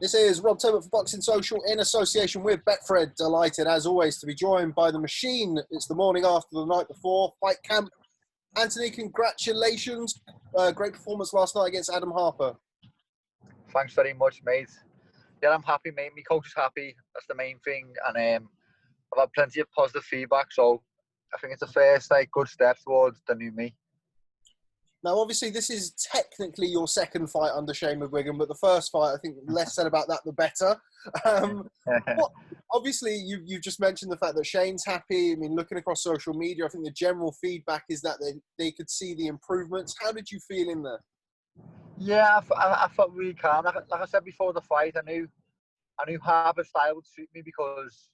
This is Rob Tobert for Boxing Social in association with Betfred. Delighted, as always, to be joined by the machine. It's the morning after the night before fight camp. Anthony, congratulations. Great performance last night against Adam Harper. Thanks very much, mate. Yeah, I'm happy, mate. My coach is happy. That's the main thing. And I've had plenty of positive feedback, so I think it's a first, good step towards the new me. Now, obviously, this is technically your second fight under Shane McGUIGAN, but the first fight, I think, less said about that, the better. Obviously, you've just mentioned the fact that Shane's happy. I mean, looking across social media, I think the general feedback is that they could see the improvements. How did you feel in there? Yeah, I felt really calm. Like I said before the fight, I knew Harper's style would suit me because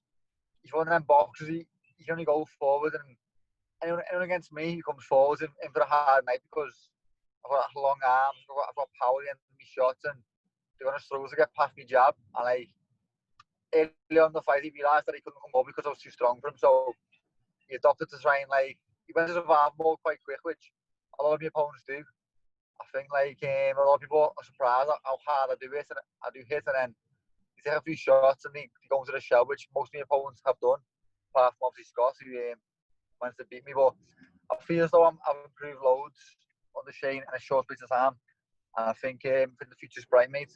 he's one of them boxers. He can only go forward, and anyone against me who comes forward in for a hard night because I've got long arms, I've got power in my shots, and they're going to struggle to get past my jab. And early on in the fight, he realised that he couldn't come up because I was too strong for him. So he adopted to try and he went to survive mode quite quick, which a lot of my opponents do. I think a lot of people are surprised at how hard I do it, and I do hit, and then you take a few shots and they go into the shell, which most of my opponents have done, apart from obviously Scott, who managed to beat me. But I feel as though I've improved loads under Shane in a short space of time, and I think the future's bright, mate.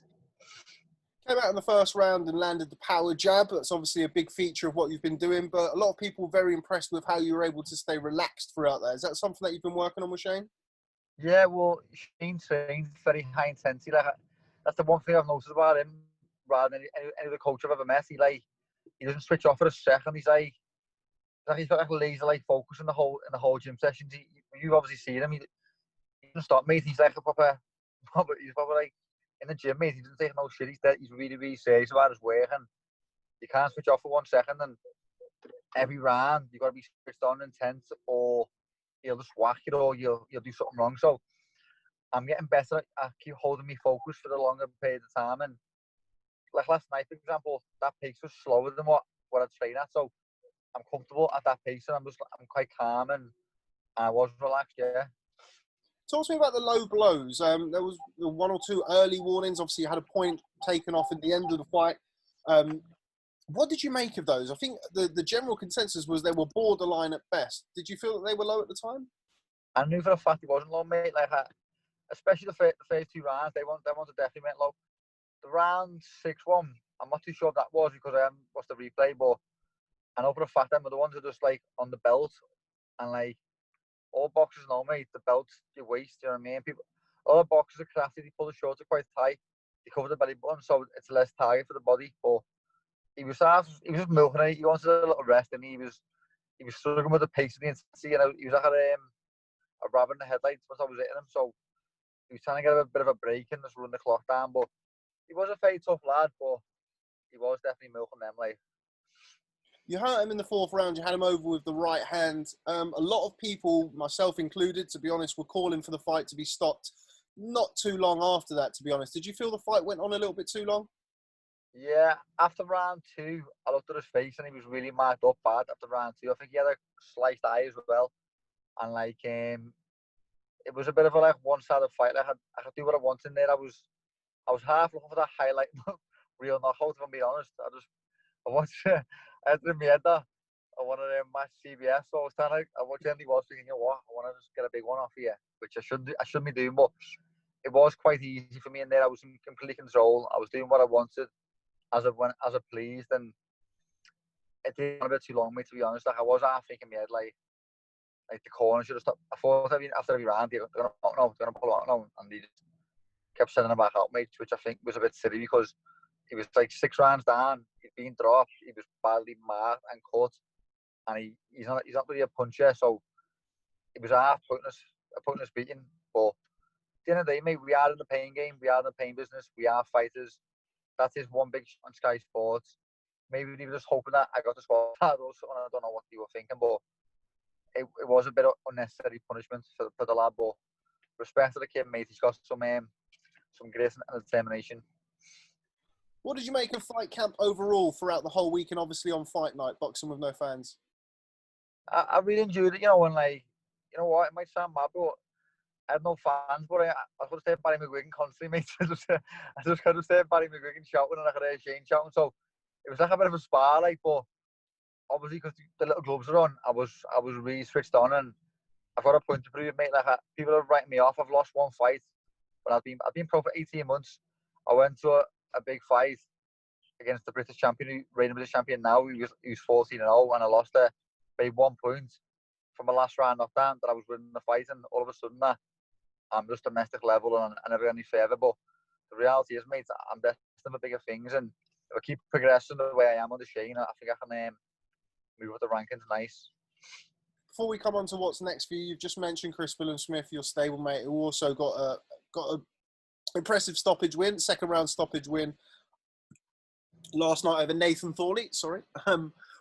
Came out in the first round and landed the power jab. That's obviously a big feature of what you've been doing, but a lot of people were very impressed with how you were able to stay relaxed throughout that. Is that something that you've been working on with Shane? Yeah, well, Shane trains very high intensity. That's the one thing I've noticed about him, rather than any other coach I've ever met. He doesn't switch off for a second. He's got laser focus in the whole gym sessions. You've obviously seen him. He doesn't stop, mate. He's like a proper in the gym, mate. He doesn't take no shit. He's really, really serious about his work, and you can't switch off for 1 second. And every round, you've got to be switched on intense, or you'll just whack it, or you'll do something wrong. So I'm getting better. I keep holding me focus for the longer period of time. And like last night, for example, that pace was slower than what I train at. So I'm comfortable at that pace, and I'm quite calm, and I was relaxed. Yeah. Talk to me about the low blows. There was 1 or 2 early warnings. Obviously, you had a point taken off at the end of the fight. What did you make of those? I think the general consensus was they were borderline at best. Did you feel that they were low at the time? I knew for a fact it wasn't low, mate. Especially the first 2 rounds, they wanted definitely went low. The round 6-1, I'm not too sure if that was because I haven't watched the replay, but I know for a fact them were the ones that are just on the belt, and all boxers know, mate, the belt's your waist, you know what I mean? Other boxers are crafty, they pull the shorts are quite tight, they cover the belly button, so it's less target for the body. But he was just milking it. He wanted a little rest, and he was struggling with the pace of the intensity. He was like a rabbit in the headlights once I was hitting him, so he was trying to get a bit of a break and just run the clock down. But he was a very tough lad, but he was definitely milking them. You hurt him in the 4th round. You had him over with the right hand. A lot of people, myself included, to be honest, were calling for the fight to be stopped not too long after that, to be honest. Did you feel the fight went on a little bit too long? Yeah, after round 2, I looked at his face and he was really marked up bad after round 2. I think he had a sliced eye as well. And it was a bit of a one-sided fight. I could do what I wanted in there. I was half looking for that highlight real knockout, if I'm being honest. I had in my head that I wanted to match CBS, so I watched Andy was thinking, you know what, I want to just get a big one off here, which I shouldn't be doing, but it was quite easy for me in there. I was in complete control. I was doing what I wanted as I pleased, and it did a bit too long, mate, to be honest. I was half thinking in my head, the corner should have stopped. I thought after every round, they're going to pull out now, and they just kept sending him back out, mate, which I think was a bit silly because he was 6 rounds down. He'd been dropped. He was badly marked and cut, and he's not really a puncher, so it was a pointless beating. But at the end of the day, mate, we are in the pain game. We are in the pain business. We are fighters. That is one big shot on Sky Sports. Maybe they were just hoping that I got the spot. I don't know what they were thinking, but it was a bit of unnecessary punishment for the lad. But respect to the kid, mate. He's got some grace and determination. What did you make of fight camp overall throughout the whole week and obviously on fight night, boxing with no fans? I really enjoyed it, and you know what, it might sound mad, but I had no fans, but I could have stayed Barry McGuigan constantly, mate. I just could have stayed Barry McGuigan shouting, and I could hear Shane shouting. So it was like a bit of a spar, like, but obviously because the little gloves are on, I was really switched on, and I've got a point to prove, mate. Like, people are writing me off. I've lost one fight, but I've been pro for 18 months. I went to a big fight against the British champion, reigning British champion now. He was 14-0, and I lost it by 1 point from my last round knockdown that I was winning the fight, and all of a sudden I'm just domestic level and I never got any further. But the reality is, mate, I'm destined for bigger things, and if I keep progressing the way I am under Shane, I think I can move up the rankings nice. Before we come on to what's next for you, you've just mentioned Chris BILLAM-SMITH, your stablemate, who also got a impressive stoppage win, second round stoppage win last night over Nathan Thorley. Sorry.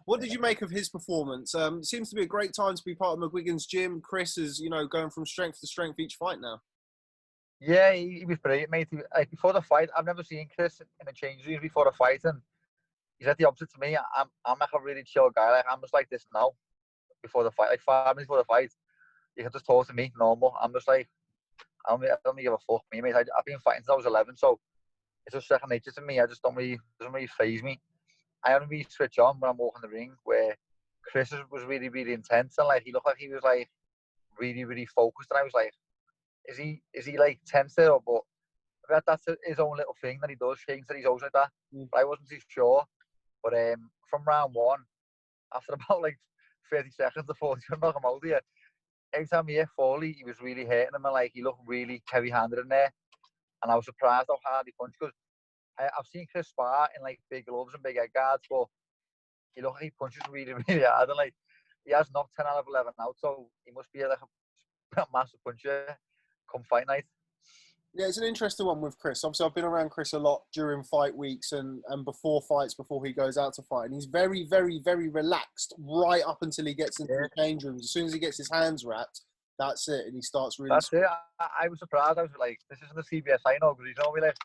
What did you make of his performance? It seems to be a great time to be part of McGUIGAN's gym. Chris is, going from strength to strength each fight now. Yeah, he was brilliant, mate. Like, before the fight, I've never seen Chris in a change room before the fight, and he's at the opposite to me. I'm like a really chill guy. Like, I'm just like this now before the fight. Like 5 minutes before the fight, you can just talk to me normal. I'm just like, I don't give a fuck, me, mate. I've been fighting since I was 11, so it's just second nature to me. I just doesn't really faze me. I only really switch on when I'm walking the ring, where Chris was really, really intense, and like he looked like he was like really, really focused, and I was like, is he like tense there? But that's his own little thing that he does. Shane said he's always like that, but I wasn't too sure. But from round one, after about like 30 seconds before he knock him out here, every time he hit Foley, he was really hurting him, and like he looked really heavy-handed in there, and I was surprised how hard he punched, because I've seen Chris spar in like big gloves and big head guards, but he looks like he punches really, really hard, and like he has knocked 10 out of 11 out, so he must be like a massive puncher come fight night. Yeah, it's an interesting one with Chris. Obviously, I've been around Chris a lot during fight weeks and before fights, before he goes out to fight. And he's very, very, very relaxed right up until he gets into the change rooms. As soon as he gets his hands wrapped, that's it. And he starts really... That's it. I was surprised. I was like, this isn't the CBS I know, because he's normally like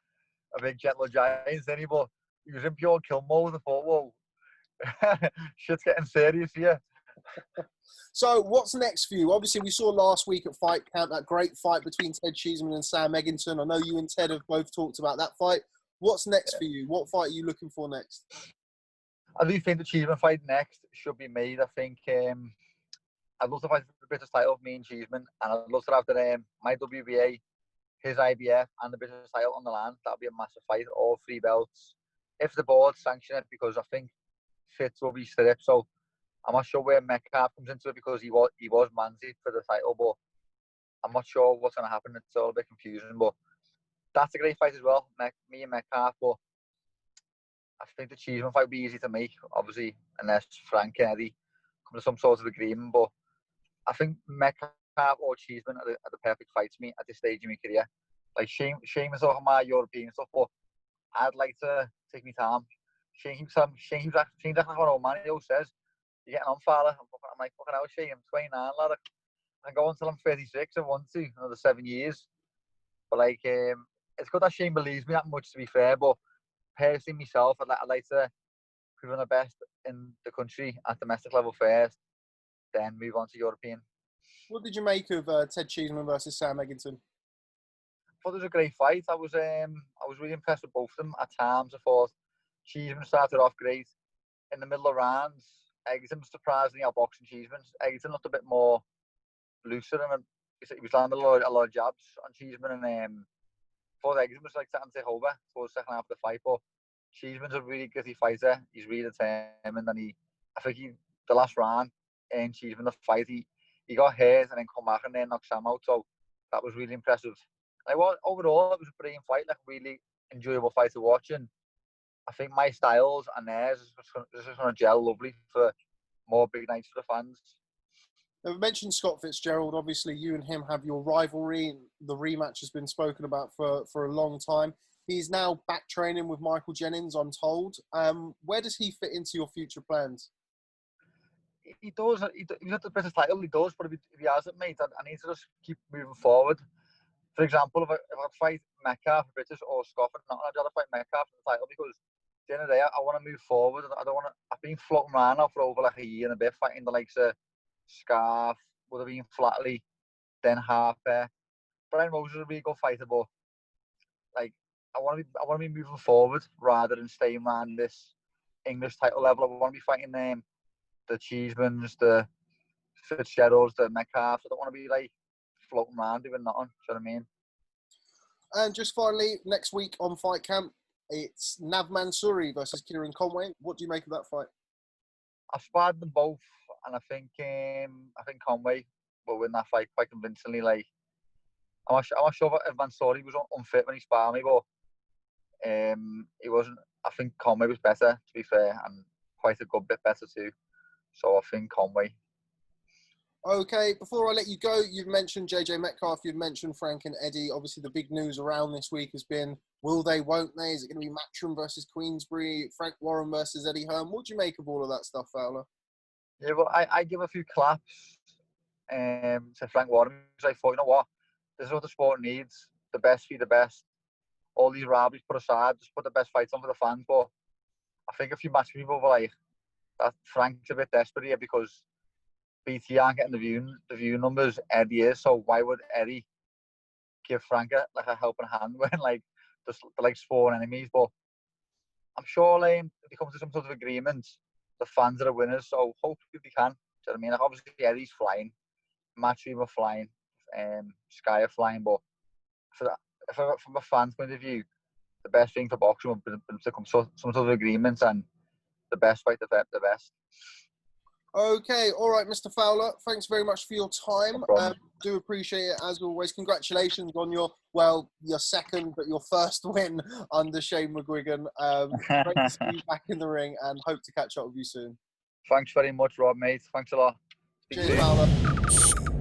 a big gentle giant, isn't he? But he was in pure kill mode. I thought, whoa, shit's getting serious here. So what's next for you? Obviously, we saw last week at Fight Camp that great fight between Ted Cheeseman and Sam Eggington. I know you and Ted have both talked about that fight. What's next for you? What fight are you looking for next? I do think the Cheeseman fight next should be made. I think I'd love to fight for the British title of me and Cheeseman, and I'd love to have my WBA, his IBF, and the British title on the line. That'd be a massive fight, all 3 belts, if the board sanction it, because I think Fitz will be stripped. So I'm not sure where Metcalf comes into it, because he was mansied for the title, but I'm not sure what's going to happen. It's all a bit confusing, but that's a great fight as well, me and Metcalf. But I think the Cheeseman fight would be easy to make, obviously, unless Frank Kennedy come to some sort of agreement. But I think Metcalf or Cheeseman are the perfect fights for me at this stage in my career. Like Shane was talking about European stuff, but I'd like to take my time. Shane's acting like an old man. He always says, "You're getting on, fella." I'm like, fucking hell, Shane, I'm 29, lad. I can go until I'm 36. I want to another 7 years. But like, it's good that Shane believes me that much, to be fair. But personally, myself, I'd like to prove I'm the best in the country at domestic level first, then move on to European. What did you make of Ted Cheeseman versus Sam Eggington? I thought it was a great fight. I was really impressed with both of them at times. I thought Cheeseman started off great. In the middle of rounds, Eggington surprisingly outboxing Cheeseman. Eggington looked a bit more looser, and he was landing a lot of jabs on Cheeseman, and I thought Eggington was like starting to take over towards the second half of the fight. But Cheeseman's a really gritty fighter. He's really determined, and I think the last round in Cheeseman, the fight, he got hurt and then come back and then knocked Sam out. So that was really impressive. Overall, it was a brilliant fight, like a really enjoyable fight to watch, and I think my styles and theirs is just going to gel lovely for more big nights for the fans. Now, we mentioned Scott Fitzgerald. Obviously, you and him have your rivalry. The rematch has been spoken about for a long time. He's now back training with Michael Jennings, I'm told. Where does he fit into your future plans? He does. He's at the British title. He does, but if he hasn't, mate, I need to just keep moving forward. For example, if I fight Metcalf for British or Scott, I'd rather fight Metcalf for the title, because at the end of the day, I want to move forward. I don't want to. I've been floating around now for over like a year and a bit, fighting the likes of Scarf, would have been Flatley, then Harper, Brian Rose is a really good fighter, but like I want to be moving forward rather than staying around this English title level. I want to be fighting the Cheesemans, the Fitzgeralds, the Metcalfs. I don't want to be like floating around doing nothing. Do you know what I mean? And just finally, next week on Fight Camp, it's Nav Mansouri versus Kieran Conway. What do you make of that fight? I've sparred them both, and I think Conway will win that fight quite convincingly. Like I'm not sure if Mansouri was unfit when he sparred me, but he wasn't. I think Conway was better, to be fair, and quite a good bit better too. So I think Conway. Okay, before I let you go, you've mentioned JJ Metcalf, you've mentioned Frank and Eddie. Obviously, the big news around this week has been, will they, won't they? Is it going to be Matchroom versus Queensbury, Frank Warren versus Eddie Hearn? What do you make of all of that stuff, Fowler? Yeah, well, I give a few claps to Frank Warren, because I thought, you know what, this is what the sport needs. The best be the best. All these rivalries put aside, just put the best fights on for the fans. But I think a few match people were like, that Frank's a bit desperate here because BT aren't getting the view numbers Eddie is, so why would Eddie give Frank a helping hand when like they're like sworn enemies? But I'm sure if they come to some sort of agreement, the fans are the winners, so hopefully they can. Do you know what I mean? Like obviously Eddie's flying, Matchroom are flying, Sky are flying, but from a fan's point of view, the best thing for boxing would be to come to some sort of agreement and the best fight the best. Okay, all right, Mr. Fowler. Thanks very much for your time. No Do appreciate it as always. Congratulations on your second, but your first win under Shane McGUIGAN. Great to see you back in the ring, and hope to catch up with you soon. Thanks very much, Rob, mate. Thanks a lot. Cheers, Fowler.